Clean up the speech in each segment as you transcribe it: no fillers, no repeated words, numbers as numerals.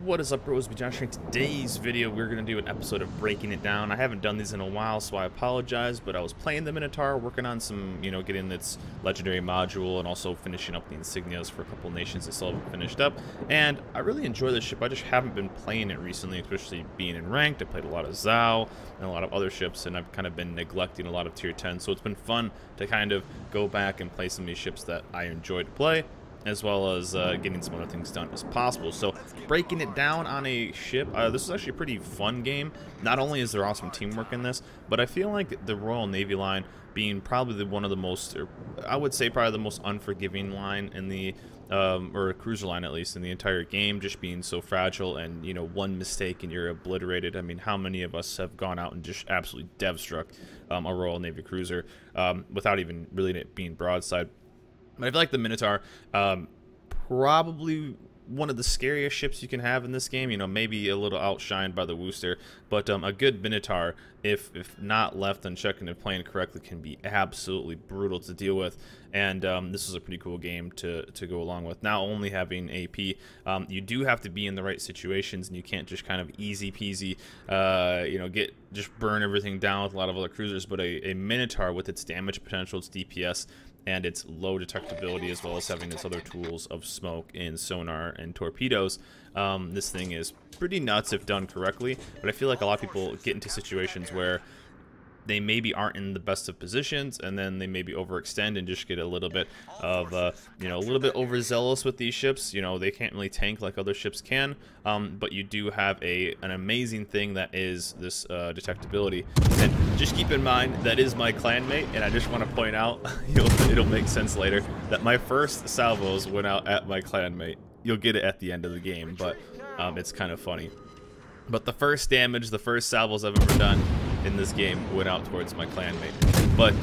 What is up, bros? Josh. In today's video, we're going to do an episode of Breaking It Down. I haven't done these in a while, so I apologize, but I was playing the Minotaur, working on some, getting its legendary module, and also finishing up the insignias for a couple nations that still haven't finished up. And I really enjoy this ship. I just haven't been playing it recently, especially being in ranked. I played a lot of Zhao and a lot of other ships, and I've kind of been neglecting a lot of tier 10, so it's been fun to kind of go back and play some of these ships that I enjoy to play, as well as getting some other things done as possible. So breaking it down on a ship, this is actually a pretty fun game. Not only is there awesome teamwork in this, but I feel like the Royal Navy line being probably one of the most, or I would say probably the most unforgiving line in the, or a cruiser line at least, in the entire game, just being so fragile, and one mistake and you're obliterated. I mean, how many of us have gone out and just absolutely dev-struck a Royal Navy cruiser without even really it being broadside? I feel like the Minotaur, probably one of the scariest ships you can have in this game. Maybe a little outshined by the Worcester, but a good Minotaur, if not left unchecked and playing correctly, can be absolutely brutal to deal with. And this is a pretty cool game to go along with. Not only having AP, you do have to be in the right situations, and you can't just kind of easy peasy, just burn everything down with a lot of other cruisers. But a Minotaur, with its damage potential, its DPS, and its low detectability, as well as having its other tools of smoke and sonar and torpedoes, this thing is pretty nuts if done correctly. But I feel like a lot of people get into situations where they maybe aren't in the best of positions, and then they maybe overextend and just get a little bit of, a little bit overzealous with these ships. They can't really tank like other ships can, but you do have an amazing thing that is this detectability. And just keep in mind, that is my clanmate, and I just want to point out, it'll make sense later, that my first salvos went out at my clanmate. You'll get it at the end of the game, but it's kind of funny. But the first damage, the first salvos I've ever done in this game went out towards my clanmate. But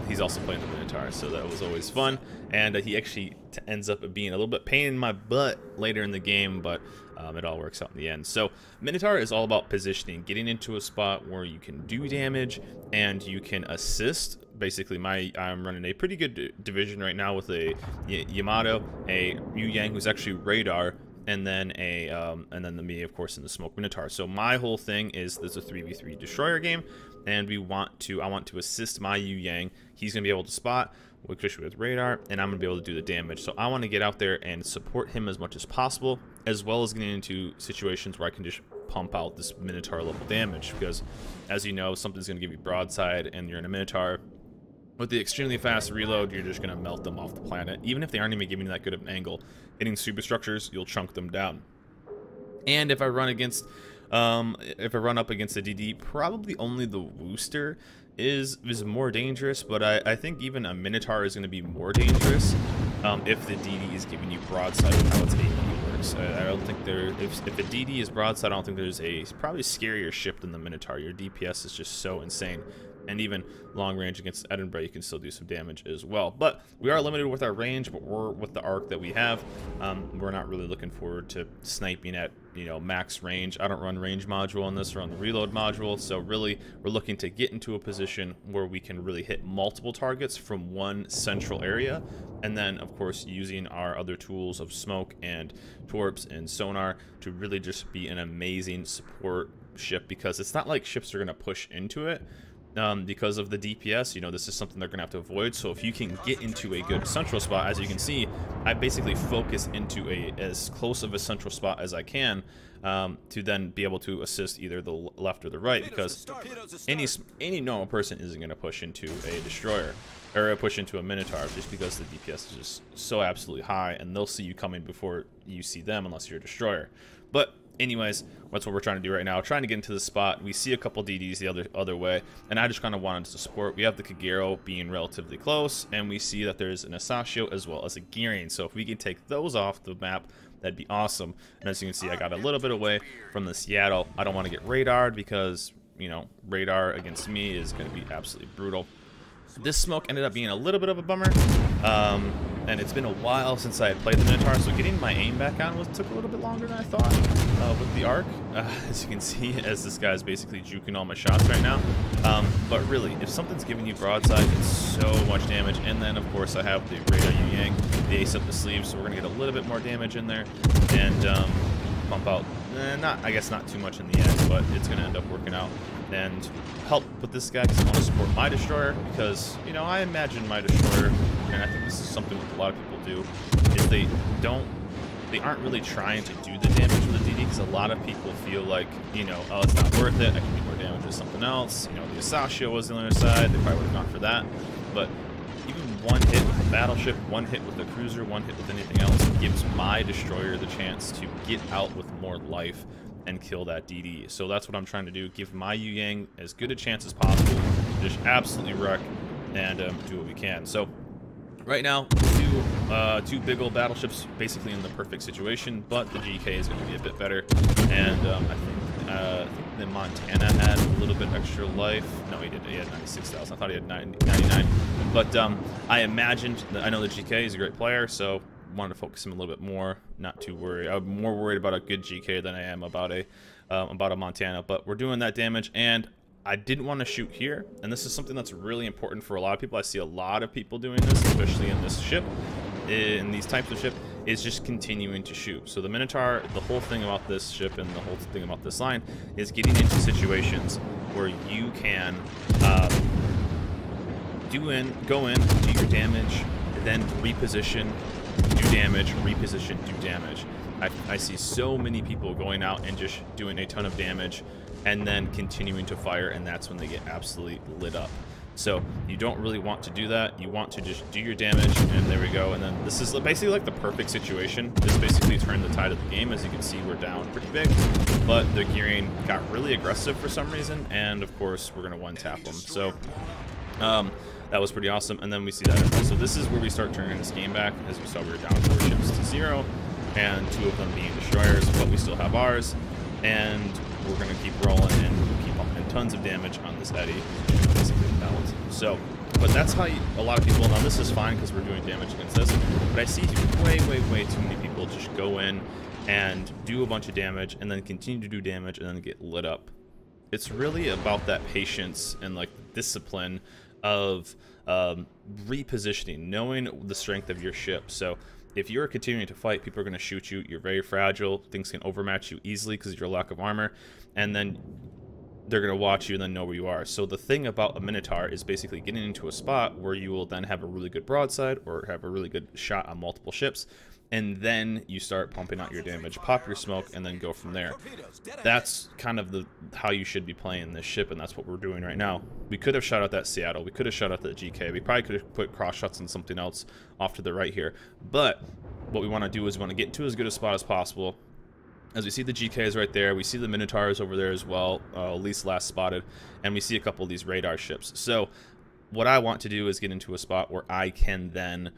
he's also playing the Minotaur, so that was always fun. And he actually ends up being a little bit pain in my butt later in the game, but it all works out in the end. So Minotaur is all about positioning, getting into a spot where you can do damage and you can assist. Basically, I'm running a pretty good division right now with a Yamato, a Yu Yang, who's actually radar, and then the me, of course, in the smoke Minotaur. So my whole thing is there's a 3v3 destroyer game, and I want to assist my Yu Yang. He's gonna be able to spot, especially with radar, and I'm gonna be able to do the damage. So I want to get out there and support him as much as possible, as well as getting into situations where I can just pump out this Minotaur level damage, because as you know, something's gonna give you broadside and you're in a Minotaur. With the extremely fast reload, you're just going to melt them off the planet. Even if they aren't even giving you that good of an angle, hitting superstructures, you'll chunk them down. And if I run against, if I run up against a DD, probably only the Worcester is more dangerous. But I think even a Minotaur is going to be more dangerous if the DD is giving you broadside with how its AP works. I don't think if a DD is broadside, I don't think there's a probably scarier ship than the Minotaur. Your DPS is just so insane. And even long range against Edinburgh, you can still do some damage as well. But we are limited with our range, but with the arc that we have, we're not really looking forward to sniping at, max range. I don't run range module on this, or on the reload module. So really, we're looking to get into a position where we can really hit multiple targets from one central area. And then, of course, using our other tools of smoke and torps and sonar to really just be an amazing support ship, because it's not like ships are going to push into it. Because of the DPS, this is something they're gonna have to avoid. So if you can get into a good central spot, as you can see, I basically focus into as close of a central spot as I can, to then be able to assist either the left or the right, because any normal person isn't gonna push into a destroyer or push into a Minotaur, just because the DPS is just so absolutely high, and they'll see you coming before you see them, unless you're a destroyer. But anyways, that's what we're trying to do right now. Trying to get into the spot. We see a couple DDs the other way, and I just kind of wanted to support. We have the Kagero being relatively close, and we see that there's an Asashio as well as a Gearing. So if we can take those off the map, that'd be awesome. And as you can see, I got a little bit away from the Seattle. I don't want to get radared, because, radar against me is going to be absolutely brutal. This smoke ended up being a little bit of a bummer, and it's been a while since I had played the Minotaur, so getting my aim back on took a little bit longer than I thought with the arc, as you can see, as this guy's basically juking all my shots right now. But really, if something's giving you broadside, it's so much damage. And then, of course, I have the radar Yu Yang, the ace up the sleeve, so we're going to get a little bit more damage in there, and pump out not, I guess not too much in the end, but it's going to end up working out and help with this guy because I want to support my destroyer because, you know, I imagine my destroyer, and I think this is something that a lot of people do, is they aren't really trying to do the damage with the DD because a lot of people feel like, you know, oh, it's not worth it, I can do more damage with something else. You know, the Asashio was on the other side, they probably would have gone for that, but even one hit with a battleship, one hit with a cruiser, one hit with anything else gives my destroyer the chance to get out with more life and kill that DD. So that's what I'm trying to do, give my Yu Yang as good a chance as possible, just absolutely wreck and do what we can. So right now, two big old battleships basically in the perfect situation, but the GK is going to be a bit better, and I think the Montana had a little bit extra life. No, he did. He had 96,000. I thought he had 99. But I imagined that I know the GK is a great player, so wanted to focus him a little bit more. Not too worried. I'm more worried about a good GK than I am about a Montana. But we're doing that damage, and I didn't want to shoot here, and this is something that's really important for a lot of people. I see a lot of people doing this, especially in this ship, in these types of ship, is just continuing to shoot. So the Minotaur, the whole thing about this ship and the whole thing about this line is getting into situations where you can go in, do your damage, then reposition, do damage, reposition, do damage. I see so many people going out and just doing a ton of damage and then continuing to fire, and that's when they get absolutely lit up. So you don't really want to do that. You want to just do your damage, and there we go. And then this is basically like the perfect situation. This basically turned the tide of the game. As you can see, we're down pretty big, but the gearing got really aggressive for some reason, and of course we're gonna one-tap them. So that was pretty awesome. And then we see that. So this is where we start turning this game back. As you saw, we were down 4 ships to 0, and 2 of them being destroyers, but we still have ours. And we're going to keep rolling and keep pumping tons of damage on this Eddy, basically balance. So, but that's how a lot of people, now this is fine because we're doing damage against this, but I see way too many people just go in and do a bunch of damage and then continue to do damage and then get lit up. It's really about that patience and like discipline of repositioning, knowing the strength of your ship. So if you're continuing to fight, people are going to shoot you. You're very fragile. Things can overmatch you easily because of your lack of armor. And then they're going to watch you and then know where you are. So the thing about a Minotaur is basically getting into a spot where you will then have a really good broadside or have a really good shot on multiple ships. And then you start pumping out your damage, pop your smoke, and then go from there. That's kind of how you should be playing this ship, and that's what we're doing right now. We could have shot out that Seattle. We could have shot out the GK. We probably could have put cross shots on something else off to the right here. But what we want to do is we want to get into as good a spot as possible. As we see the GKs right there, we see the Minotaurs over there as well, at least last spotted, and we see a couple of these radar ships. So what I want to do is get into a spot where I can then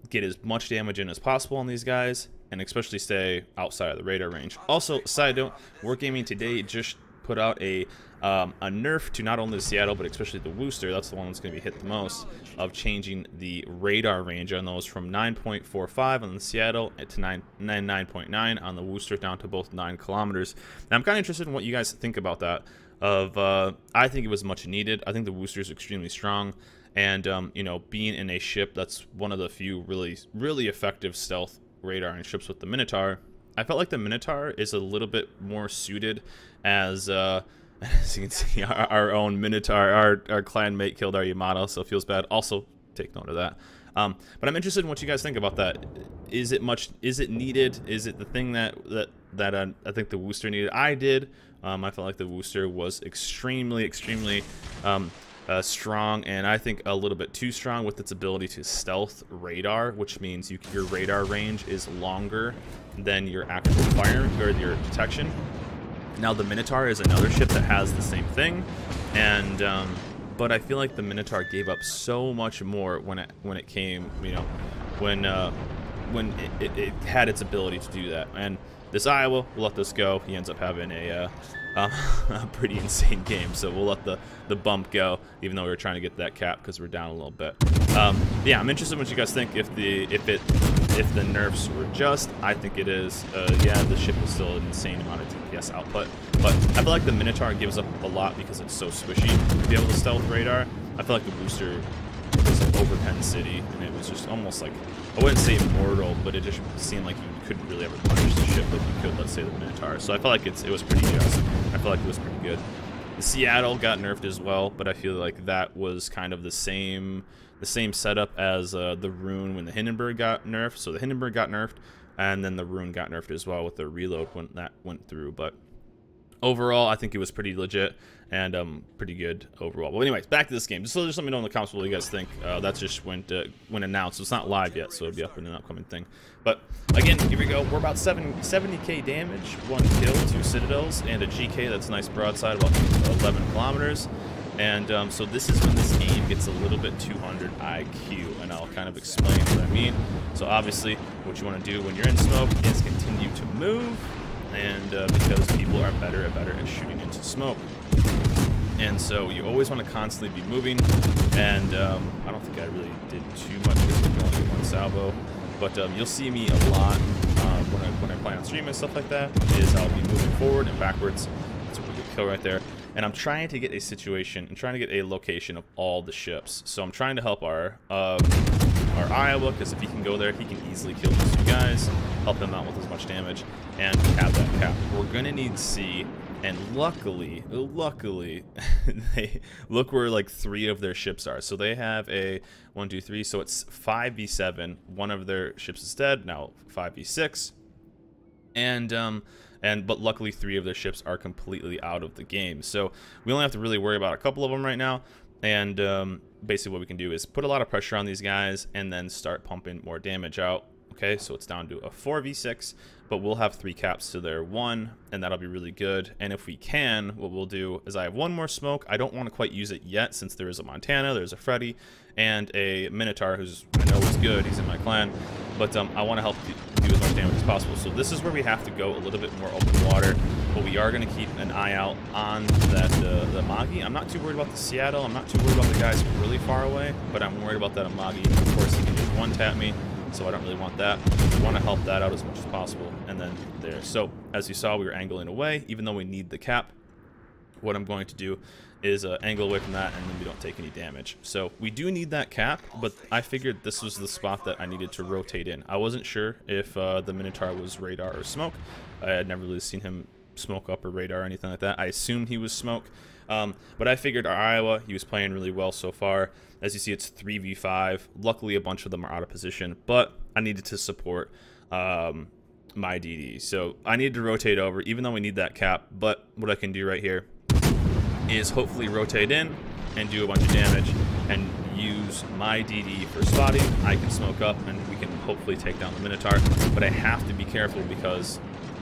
get as much damage in as possible on these guys, and especially stay outside of the radar range. Also, side note, Wargaming today just put out a nerf to not only the Seattle, but especially the Worcester. That's the one that's going to be hit the most, of changing the radar range on those from 9.45 on the Seattle to 9.9 on the Worcester, down to both 9 kilometers. Now, I'm kind of interested in what you guys think about that. I think it was much needed. I think the Worcester is extremely strong. And, you know, being in a ship that's one of the few really effective stealth radar and ships with the Minotaur, I felt like the Minotaur is a little bit more suited as you can see, our own Minotaur, our clan mate killed our Yamato, so it feels bad. Also, take note of that. But I'm interested in what you guys think about that. Is it needed? Is it the thing that I think the Worcester needed? I did. I felt like the Worcester was extremely strong, and I think a little bit too strong with its ability to stealth radar, which means your radar range is longer than your actual fire or your detection. Now the Minotaur is another ship that has the same thing, and but I feel like the Minotaur gave up so much more when it came, you know, when it had its ability to do that. And this Iowa, we'll let this go. He ends up having a pretty insane game, so we'll let the bump go, even though we were trying to get that cap because we're down a little bit. Yeah, I'm interested in what you guys think. If the nerfs were just, I think it is. Yeah, the ship is still an insane amount of DPS output, but I feel like the Minotaur gives up a lot because it's so squishy to be able to stealth radar. I feel like the Worcester was like over Penn City, and it was just almost like, I wouldn't say mortal, but it just seemed like you couldn't really ever punish the ship like you could, let's say, the Minotaur. So I felt like it was pretty just. I felt like it was pretty good. The Seattle got nerfed as well, but I feel like that was kind of the same setup as the Rune when the Hindenburg got nerfed. So the Hindenburg got nerfed, and then the Rune got nerfed as well with the reload when that went through. But overall, I think it was pretty legit and pretty good overall. Well, anyways, back to this game. Just let me know in the comments what you guys think. That just went announced. So it's not live yet, so it'll be up in an upcoming thing. But again, here we go. We're about 70k damage, 1 kill, 2 citadels, and a GK. That's a nice broadside, about 11 kilometers. And so this is when this game gets a little bit 200 IQ, and I'll kind of explain what I mean. So obviously, what you want to do when you're in smoke is continue to move, and because people are better at shooting into smoke. And so you always want to constantly be moving, and I don't think I really did too much because we only get 1 salvo, but you'll see me a lot when I play on stream and stuff like that, is I'll be moving forward and backwards. That's a really good kill right there. And I'm trying to get a situation, I'm trying to get a location of all the ships. So I'm trying to help our Iowa, because if he can go there, he can easily kill these 2 guys, help him out with as much damage, and have that cap. We're gonna need C, and luckily, they look where like 3 of their ships are. So they have a 1, 2, 3. So it's 5v7. One of their ships is dead now. 5v6, but luckily 3 of their ships are completely out of the game. So we only have to really worry about a couple of them right now. And basically what we can do is put a lot of pressure on these guys and then start pumping more damage out. Okay, so it's down to a 4v6, but we'll have 3 caps to their 1, and that'll be really good. And if we can, what we'll do is I have 1 more smoke. I don't want to quite use it yet since there is a Montana, there's a Freddy, and a Minotaur who's, I know is good, he's in my clan, but I want to help do as much damage as possible. So this is where we have to go a little bit more open water, but we are going to keep an eye out on that the Amagi. I'm not too worried about the Seattle, I'm not too worried about the guys really far away, but I'm worried about that Amagi. Of course, he can just 1-tap me, so I don't really want that. I want to help that out as much as possible, and then there. So as you saw, we were angling away, even though we need the cap. What I'm going to do is angle away from that, and then we don't take any damage. So we do need that cap, but I figured this was the spot that I needed to rotate in. I wasn't sure if the Minotaur was radar or smoke. I had never really seen him smoke up or radar or anything like that. I assumed he was smoke, but I figured our Iowa, he was playing really well so far. As you see, it's 3v5. Luckily, a bunch of them are out of position, but I needed to support my DD. So I needed to rotate over, even though we need that cap. But what I can do right here is hopefully rotate in and do a bunch of damage and use my DD for spotting. I can smoke up and we can hopefully take down the Minotaur, but I have to be careful because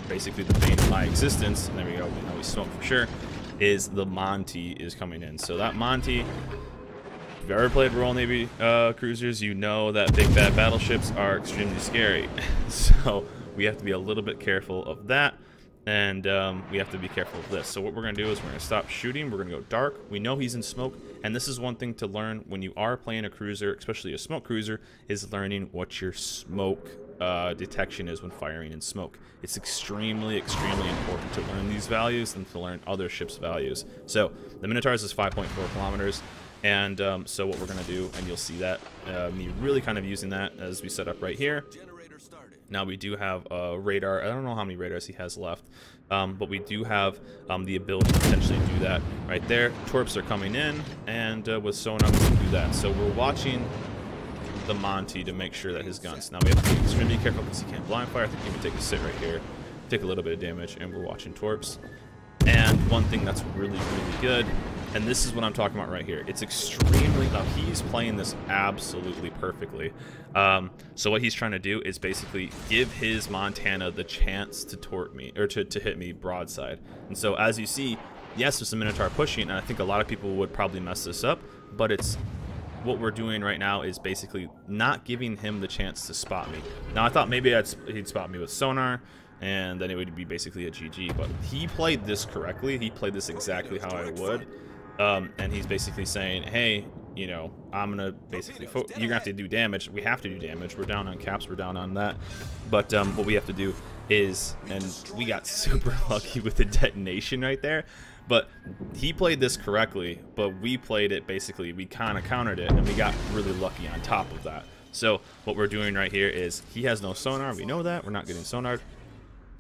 basically the bane of my existence, and there we go, we know we smoke for sure, is the Monty is coming in. So that Monty, if you've ever played Royal Navy cruisers, you know that big bad battleships are extremely scary. So we have to be a little bit careful of that. And we have to be careful of this. So what we're going to do is we're going to stop shooting. We're going to go dark. We know he's in smoke. And this is one thing to learn when you are playing a cruiser, especially a smoke cruiser, is learning what your smoke detection is when firing in smoke. It's extremely, extremely important to learn these values and to learn other ships' values. So the Minotaur's is 5.4 kilometers. And so what we're going to do, and you'll see that, me really kind of using that as we set up right here. Now we do have a radar. I don't know how many radars he has left, but we do have the ability to potentially do that right there. Torps are coming in, and with sonar we can do that. So we're watching the Monty to make sure that his guns. Now we have to be extremely careful because he can't blind fire. I think he can take a sit right here, take a little bit of damage, and we're watching Torps. And one thing that's really, really good, and this is what I'm talking about right here, it's extremely, now he's playing this absolutely perfectly. So what he's trying to do is basically give his Montana the chance to tort me, or to hit me broadside. And so as you see, yes, there's a Minotaur pushing, and I think a lot of people would probably mess this up, but it's, what we're doing right now is basically not giving him the chance to spot me. Now I thought maybe he'd spot me with sonar, and then it would be basically a GG, but he played this correctly. He played this exactly how I would. And he's basically saying, hey, you know, I'm gonna basically, you're gonna have to do damage. We have to do damage. We're down on caps, we're down on that. But what we have to do is, and we got super lucky with the detonation right there, But he played this correctly, but we played it basically, we kind of countered it, and we got really lucky on top of that. So what we're doing right here is he has no sonar. We know that. We're not getting sonar,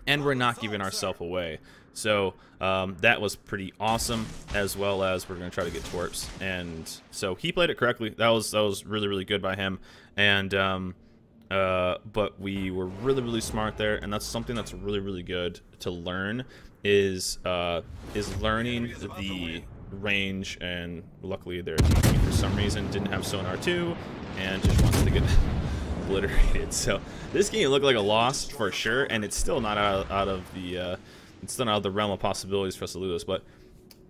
and we're not giving ourselves away. So that was pretty awesome, as well as we're going to try to get twerps. And so he played it correctly. That was really, really good by him. And but we were really, really smart there, and that's something that's really, really good to learn is learning the range. And luckily their team for some reason didn't have sonar 2 and just wants to get obliterated. So this game looked like a loss for sure, and it's still not out of the realm of possibilities for us to lose. But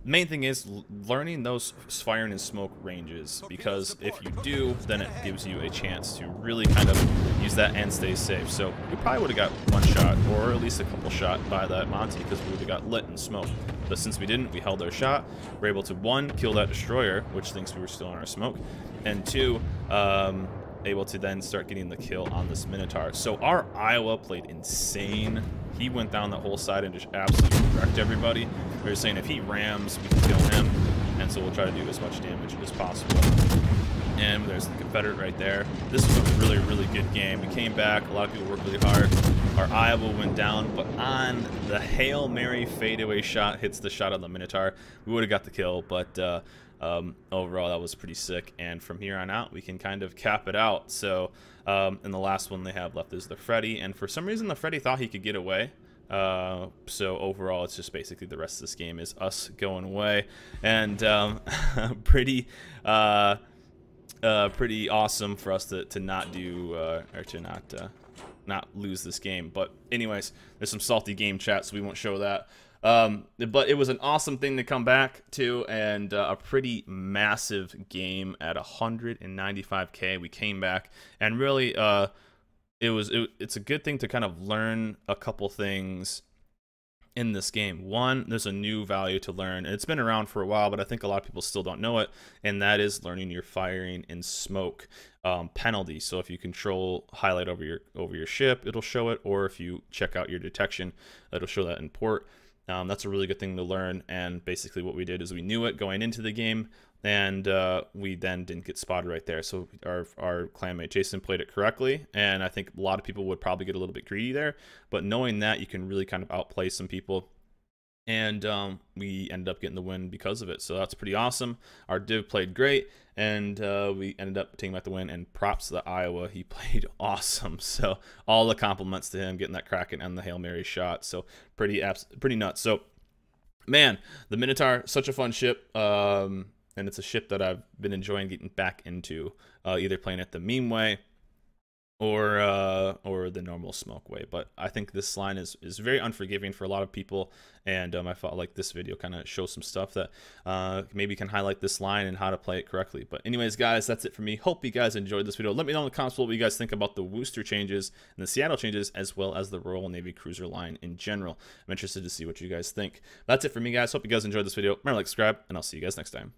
main thing is learning those fire and smoke ranges, because if you do, then it gives you a chance to really kind of use that and stay safe. So we probably would have got one shot, or at least a couple shot by that Monty, because we would have got lit and smoke. But since we didn't, we held our shot. We're able to, 1, kill that destroyer, which thinks we were still in our smoke, and 2, able to then start getting the kill on this Minotaur. So our Iowa played insane. He went down the whole side and just absolutely wrecked everybody. We were saying if he rams, we can kill him, and so we'll try to do as much damage as possible. And there's the Confederate right there. This was a really, really good game. We came back. A lot of people worked really hard. Our Iowa went down, but on the Hail Mary fadeaway shot, hits the shot on the Minotaur. We would have got the kill, but overall that was pretty sick. And from here on out, we can kind of cap it out. So and the last one they have left is the Freddy, and for some reason the Freddy thought he could get away. So overall it's just basically the rest of this game is us going away, and pretty awesome for us to not do or to not lose this game. But anyways, there's some salty game chat, so we won't show that. But it was an awesome thing to come back to, and a pretty massive game at 195k. We came back, and really it's a good thing to kind of learn a couple things in this game. One, there's a new value to learn, and it's been around for a while, but I think a lot of people still don't know it, and that is learning your firing in smoke penalty. So if you control highlight over your ship, it'll show it, or if you check out your detection, it'll show that in port. That's a really good thing to learn, and basically what we did is we knew it going into the game, and we then didn't get spotted right there. So our clanmate Jason played it correctly, and I think a lot of people would probably get a little bit greedy there, but knowing that, you can really kind of outplay some people, and we ended up getting the win because of it. So that's pretty awesome. Our div played great, and we ended up taking back the win, and props to the Iowa. He played awesome. So all the compliments to him getting that Kraken and the Hail Mary shot. So pretty nuts. So man, the Minotaur, such a fun ship, and it's a ship that I've been enjoying getting back into, either playing it the meme way or the normal smoke way. But I think this line is very unforgiving for a lot of people, and I felt like this video kind of shows some stuff that maybe can highlight this line and how to play it correctly. But anyways, guys, that's it for me. Hope you guys enjoyed this video. Let me know in the comments what you guys think about the Worcester changes and the Seattle changes, as well as the Royal Navy cruiser line in general. I'm interested to see what you guys think. That's it for me, guys. Hope you guys enjoyed this video. Remember to like, subscribe, and I'll see you guys next time.